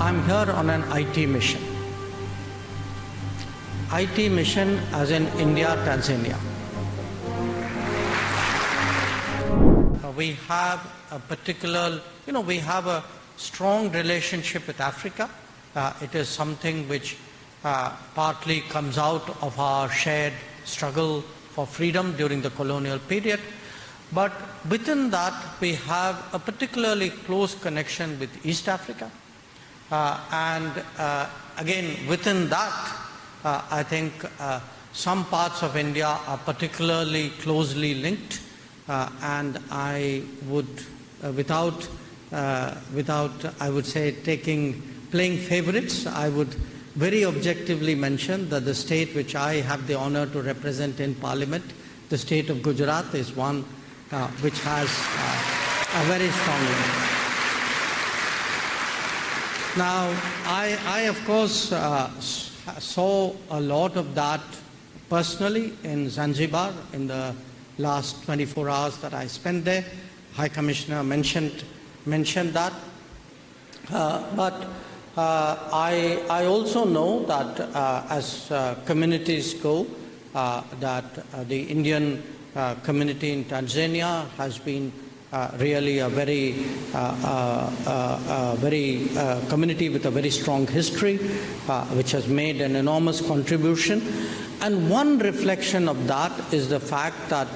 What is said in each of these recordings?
I'm here on an IT mission. IT mission as in India, Tanzania. We have a particular, we have a strong relationship with Africa. It is something which partly comes out of our shared struggle for freedom during the colonial period. But within that, we have a particularly close connection with East Africa. Again, within that, I think some parts of India are particularly closely linked. And I would, without I would say playing favorites, I would very objectively mention that the state which I have the honor to represent in Parliament, the state of Gujarat, is one which has a very strong link. Now, I of course saw a lot of that personally in Zanzibar in the last 24 hours that I spent there. High Commissioner mentioned that. But I also know that as communities go, that the Indian community in Tanzania has been really a very community with a very strong history, which has made an enormous contribution. And one reflection of that is the fact that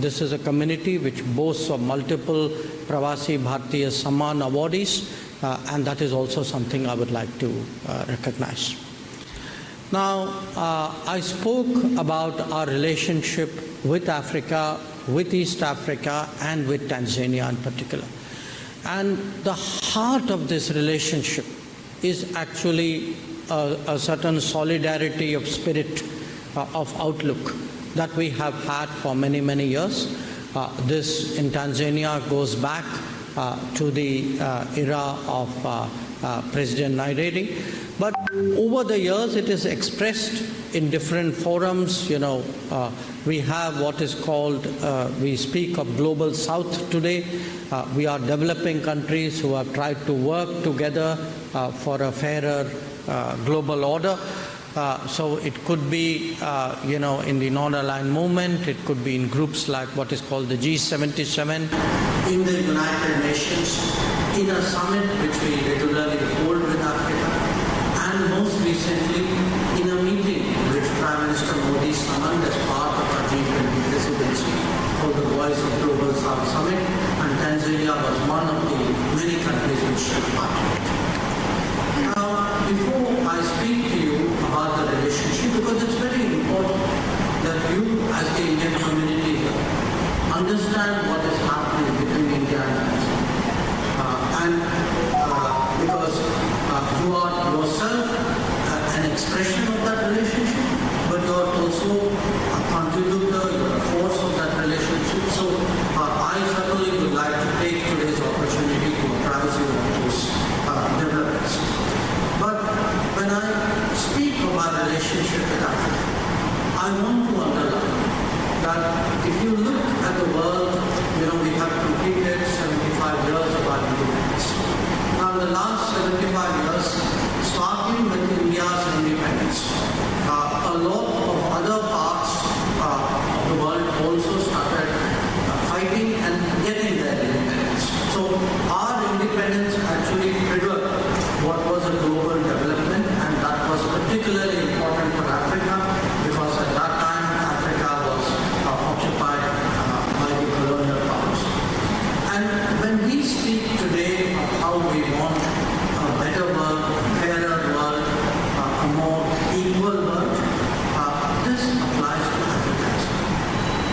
this is a community which boasts of multiple Pravasi Bharatiya Samman awardees, and that is also something I would like to recognize. Now, I spoke about our relationship with Africa, with East Africa, and with Tanzania in particular. And the heart of this relationship is actually a certain solidarity of spirit, of outlook that we have had for many, many years. This in Tanzania goes back to the era of President Nyerere. But over the years, it is expressed in different forums. We have what is called, we speak of Global South today. We are developing countries who have tried to work together for a fairer global order. So it could be, in the non-aligned movement. It could be in groups like what is called the G77, in the United Nations, in a summit which we regularly hold with Africa, and most recently in a meeting which Prime Minister Modi summoned as part of our G20 presidency called the Voice of Global South Summit, and Tanzania was one of the many countries which took part in it. Now, before I speak to you about the relationship, because it's very important that you as the Indian community here understand what is happening between India and Tanzania. Because you are yourself an expression of that relationship, but you are also a contributor, you are a force of that relationship. So I certainly would like to take today's opportunity to apprise you of those developments. But when I speak of our relationship with Africa, I want to underline that if you look at the world, we have completed 75 years of our independence. Now, in the last 75 years, starting with India's independence, a lot of other parts of the world also started fighting and getting their independence. So our independence actually triggered what was a global development, and that was particularly important for Africa because at that time Africa was occupied by the colonial powers. And when we speak today of how we want a better world, a fairer world, a more equal world, this applies to Africa.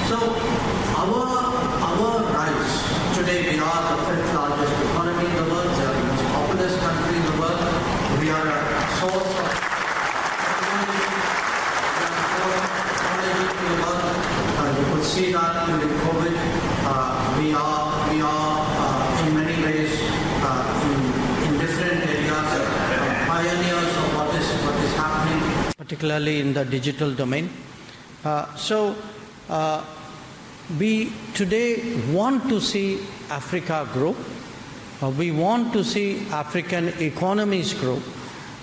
So our rights, today we are the 5th largest economy in the world, we are the most populous country in the world, we are a source of technology, in the world. You could see that during COVID. We are in many ways in different areas pioneers of what is happening, particularly in the digital domain. We today want to see Africa grow. We want to see African economies grow.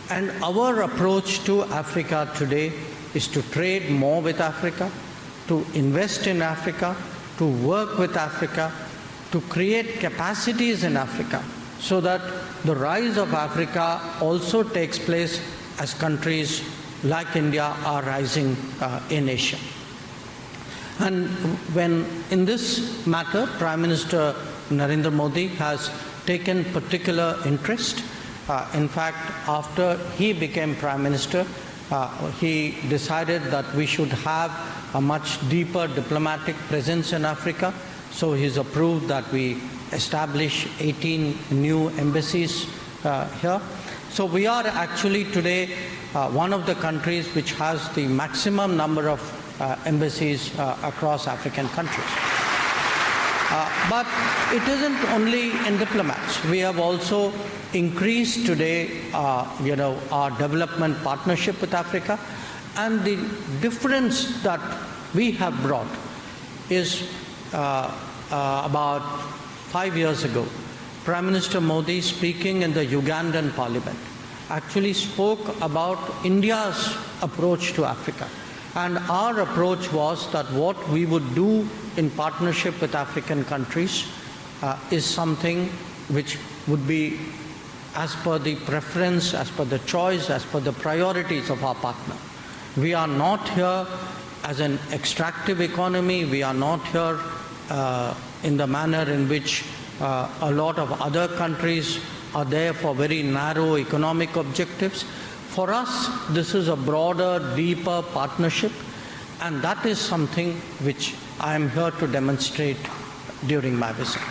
And our approach to Africa today is to trade more with Africa, to invest in Africa, to work with Africa, to create capacities in Africa, so that the rise of Africa also takes place as countries like India are rising in Asia. And when in this matter, Prime Minister Narendra Modi has taken particular interest. In fact, after he became Prime Minister, he decided that we should have a much deeper diplomatic presence in Africa. So he's approved that we establish 18 new embassies here. So we are actually today one of the countries which has the maximum number of embassies across African countries. But it isn't only in diplomats. We have also increased today, our development partnership with Africa. And the difference that we have brought is about 5 years ago, Prime Minister Modi, speaking in the Ugandan parliament, actually spoke about India's approach to Africa. And our approach was that what we would do in partnership with African countries is something which would be as per the preference, as per the choice, as per the priorities of our partner. We are not here as an extractive economy. We are not here in the manner in which a lot of other countries are there for very narrow economic objectives. For us, this is a broader, deeper partnership, and that is something which I am here to demonstrate during my visit.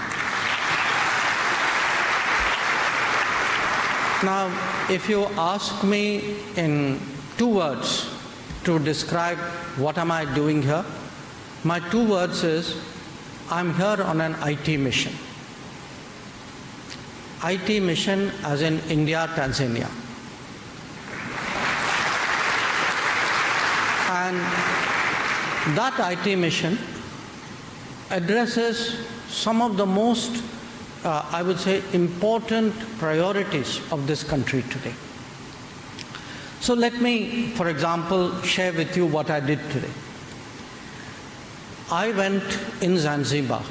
Now, if you ask me in 2 words to describe what am I doing here, my 2 words is, I'm here on an IT mission. IT mission as in India, Tanzania. And that IT mission addresses some of the most, I would say, important priorities of this country today. So let me, for example, share with you what I did today. I went in Zanzibar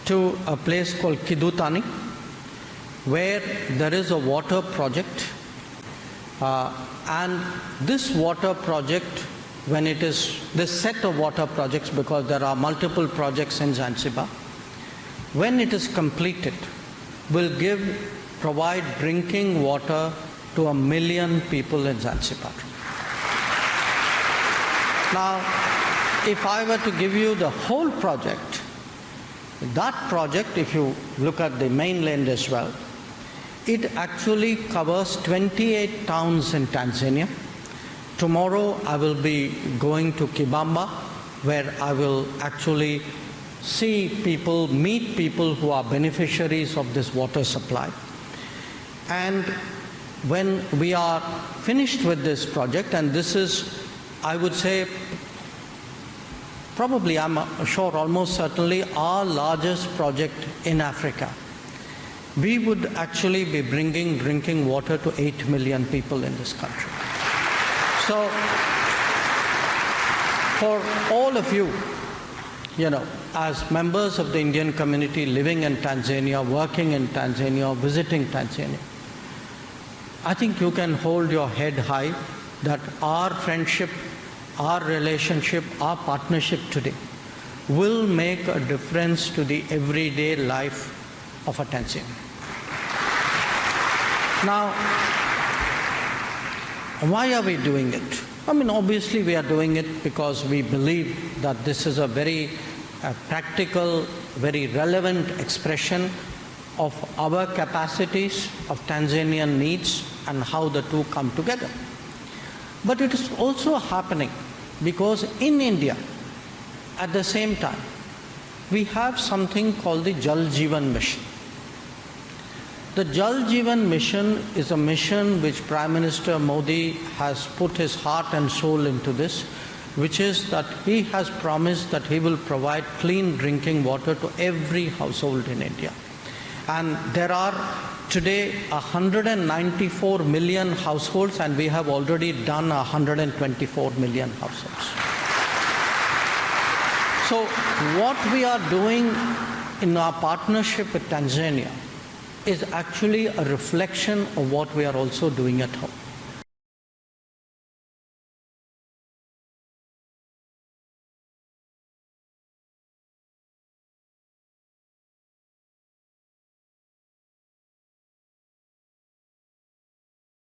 to a place called Kidutani, where there is a water project. And this water project, when it is this set of water projects, because there are multiple projects in Zanzibar, when it is completed, will provide drinking water to 1 million people in Zanzibar. Now, if I were to give you the whole project, that project, if you look at the mainland as well, it actually covers 28 towns in Tanzania. Tomorrow I will be going to Kibamba, where I will actually see people, meet people who are beneficiaries of this water supply. And when we are finished with this project, and this is, I would say, probably, I'm sure, almost certainly our largest project in Africa, we would actually be bringing drinking water to 8 million people in this country. So, for all of you, as members of the Indian community living in Tanzania, working in Tanzania, visiting Tanzania, I think you can hold your head high that our friendship, our relationship, our partnership today will make a difference to the everyday life of a Tanzanian. Now, why are we doing it? I mean, obviously we are doing it because we believe that this is a very practical, very relevant expression of our capacities, of Tanzanian needs, and how the two come together. But it is also happening because in India, at the same time, we have something called the Jal Jeevan Mission. The Jal Jeevan Mission is a mission which Prime Minister Modi has put his heart and soul into this, which is that he has promised that he will provide clean drinking water to every household in India. And there are today 194 million households, and we have already done 124 million households. So what we are doing in our partnership with Tanzania is actually a reflection of what we are also doing at home.